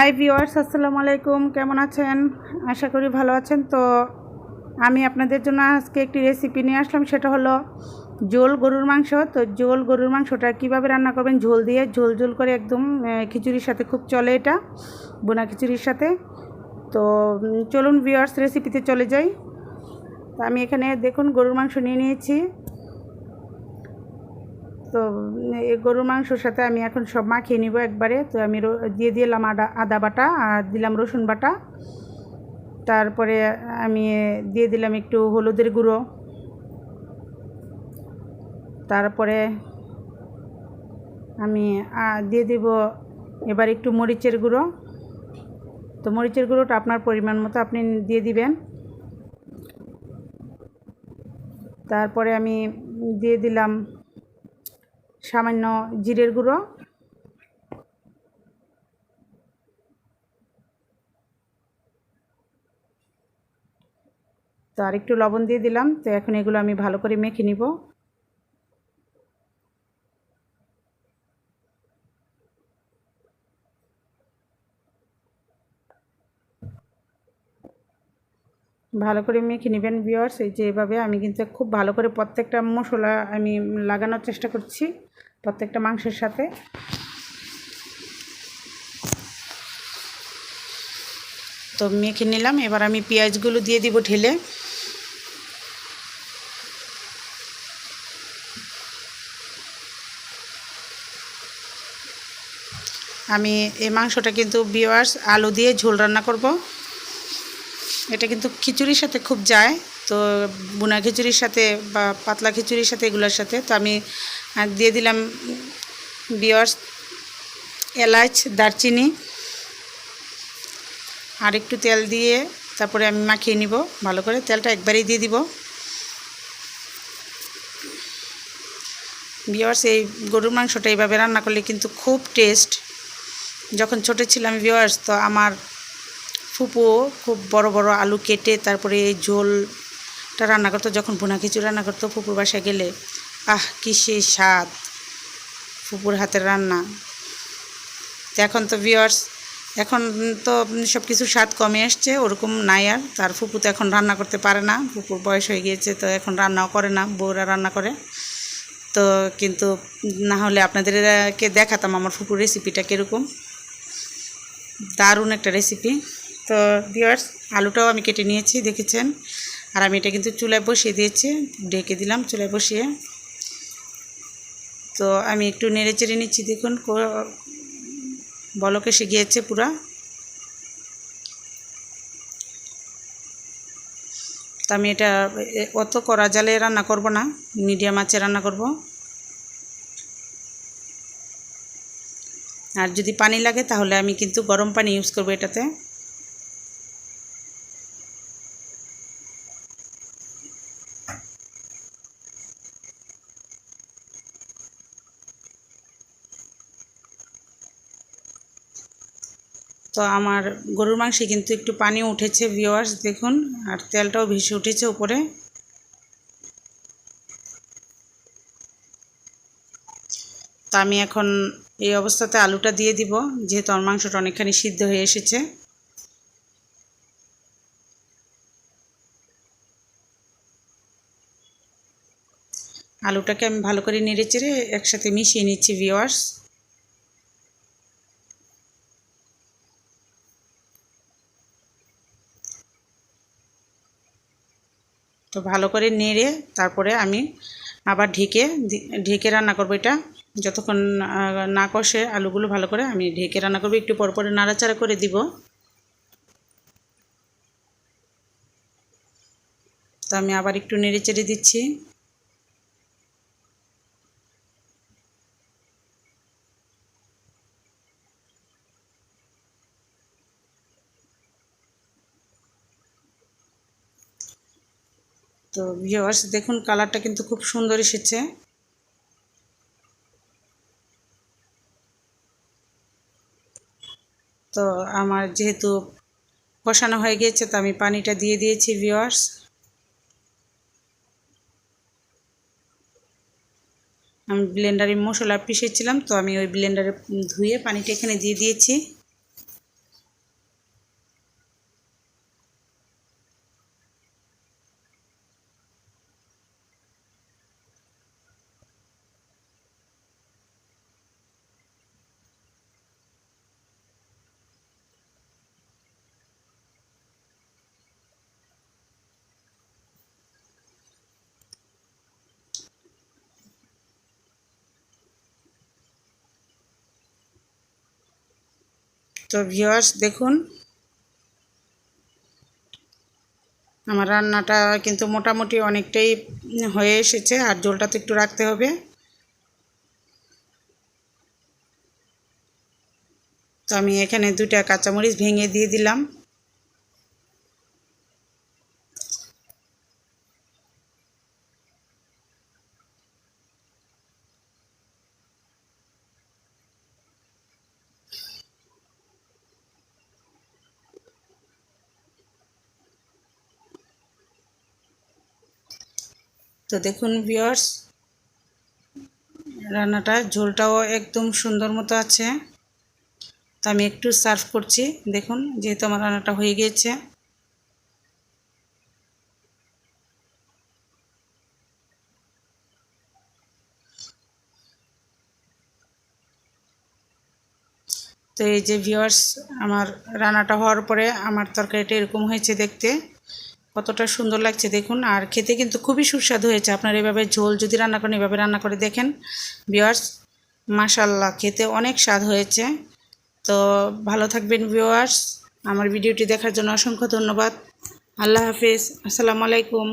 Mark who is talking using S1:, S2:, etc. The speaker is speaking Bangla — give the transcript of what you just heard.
S1: হাই ভিউয়ার্স, আসসালামু আলাইকুম। কেমন আছেন? আশা করি ভালো আছেন। তো আমি আপনাদের জন্য আজকে একটি রেসিপি নিয়ে আসলাম, সেটা হলো ঝোল গরুর মাংস। তো ঝোল গরুর মাংসটা কীভাবে রান্না করবেন, ঝোল দিয়ে ঝোল ঝোল করে একদম খিচুড়ির সাথে খুব চলে এটা, বোনা খিচুড়ির সাথে। তো চলুন ভিউয়ার্স রেসিপিতে চলে যাই। তো আমি এখানে দেখুন গরুর মাংস নিয়ে নিয়েছি। তো এই গরুর মাংসর সাথে আমি এখন সব মাখিয়ে নিব একবারে। তো আমি দিয়ে দিলাম আদা বাটা আর দিলাম রসুন বাটা, তারপরে আমি দিয়ে দিলাম একটু হলুদের গুঁড়ো, তারপরে আমি দিয়ে দিব এবার একটু মরিচের গুঁড়ো। তো মরিচের গুঁড়োটা আপনার পরিমাণ মতো আপনি দিয়ে দিবেন। তারপরে আমি দিয়ে দিলাম সামান্য জিরের গুঁড়ো, তো আর একটু লবণ দিয়ে দিলাম। তো এখন এগুলো আমি ভালো করে মেখে নিব। ভালো করে মেখে নেবেন ভিউয়ার্স। এই যে এভাবে আমি কিন্তু খুব ভালো করে প্রত্যেকটা মশলা আমি লাগানোর চেষ্টা করছি প্রত্যেকটা মাংসের সাথে। তো মেখে নিলাম। এবার আমি পেঁয়াজগুলো দিয়ে দিব ঢেলে। আমি এই মাংসটা কিন্তু ভিউয়ার্স আলু দিয়ে ঝোল রান্না করব। এটা কিন্তু খিচুড়ির সাথে খুব যায়, তো বুনা খিচুড়ির সাথে বা পাতলা খিচুড়ির সাথে এগুলোর সাথে। তো আমি দিয়ে দিলাম ভিউয়ার্স এলাচ, দারচিনি আর একটু তেল দিয়ে তারপরে আমি মাখিয়ে নিব ভালো করে। তেলটা একবারেই দিয়ে দিব ভিউয়ার্স। এই গরুর মাংসটা এইভাবে রান্না করলে কিন্তু খুব টেস্ট। যখন ছোটো ছিলাম ভিউয়ার্স, তো আমার ফুপু খুব বড় বড় আলু কেটে তারপরে এই ঝোলটা রান্না করতো। যখন ভুনা খিচুড়ি রান্না করতো ফুপুর বাসায় গেলে, কি সেই স্বাদ ফুপুর হাতের রান্না। তো এখন তো ভিউয়ার্স এখন তো সব কিছু স্বাদ কমে আসছে, ওরকম নাই আর। তার ফুপু তো এখন রান্না করতে পারে না, ফুপুর বয়স হয়ে গিয়েছে, তো এখন রান্নাও করে না, বউরা রান্না করে। তো কিন্তু না হলে আপনাদেরকে দেখাতাম আমার ফুপুর রেসিপিটা কীরকম, দারুণ একটা রেসিপি। তো ভিউয়ার্স আলুটাও আমি কেটে নিয়েছি দেখেছেন। আর আমি এটা কিন্তু চুলায় বসিয়ে দিয়েছি, ঢেকে দিলাম চুলায় বসিয়ে। তো আমি একটু নেড়ে চেড়ে নিচ্ছি, দেখুন বলক এসে গিয়েছে পুরা। তো আমি এটা অত কড়া জালে রান্না করব না, মিডিয়াম আঁচে রান্না করব। আর যদি পানি লাগে তাহলে আমি কিন্তু গরম পানি ইউজ করব এটাতে। তো আমার গরুর মাংসে কিন্তু একটু পানি উঠেছে ভিউয়ার্স দেখুন, আর তেলটাও ভেসে উঠেছে উপরে। তো আমি এখন এই অবস্থাতে আলুটা দিয়ে দিব, যেহেতু আমার মাংসটা অনেকখানি সিদ্ধ হয়ে এসেছে। আলুটাকে আমি ভালো করে নেড়ে চেড়ে একসাথে মিশিয়ে নিচ্ছি ভিউয়ার্স। তো ভালো করে নেড়ে তারপরে আমি আবার ঢেকে রান্না করব এটা। যতক্ষণ না কষে আলুগুলো ভালো করে আমি ঢেকে রান্না করব, একটু পর পরে নাড়াচাড়া করে দিব। তো আমি আবার একটু নেড়ে চেড়ে দিচ্ছি। তো ভিউয়ার্স দেখুন কালারটা কিন্তু খুব সুন্দর এসেছে। তো আমার যেহেতু কষানো হয়ে গিয়েছে, তো আমি পানিটা দিয়ে দিয়েছি ভিউয়ার্স। আমি ব্লেন্ডারে মশলা পিষেছিলাম, তো আমি ওই ব্লেন্ডারে ধুয়ে পানিটা এখানে দিয়ে দিয়েছি। তো ভিউয়ার্স দেখুন আমার রান্নাটা কিন্তু মোটামুটি অনেকটাই হয়ে এসেছে, আর ঝোলটা তো একটু রাখতে হবে। তো আমি এখানে 2টা কাঁচামরিচ ভেঙে দিয়ে দিলাম। তো দেখুন ভিউয়ার্স রান্নাটা ঝোলটাও একদম সুন্দর মতো আছে। তো আমি একটু সার্ভ করছি, দেখুন যেহেতু আমার রান্নাটা হয়ে গিয়েছে। তো এই যে ভিউয়ার্স আমার রান্নাটা হওয়ার পরে আমার তরকারিটা এরকম হয়েছে দেখতে, কতটা সুন্দর লাগছে দেখুন। আর খেতে কিন্তু খুবই সুস্বাদু হয়েছে। আপনারা এভাবে ঝোল যদি রান্না করেন, এভাবে রান্না করে দেখেন ভিউয়ার্স, মাশাআল্লাহ খেতে অনেক স্বাদ হয়েছে। তো ভালো থাকবেন ভিউয়ার্স, আমার ভিডিওটি দেখার জন্য অসংখ্য ধন্যবাদ। আল্লাহ হাফেজ, আসসালামু আলাইকুম।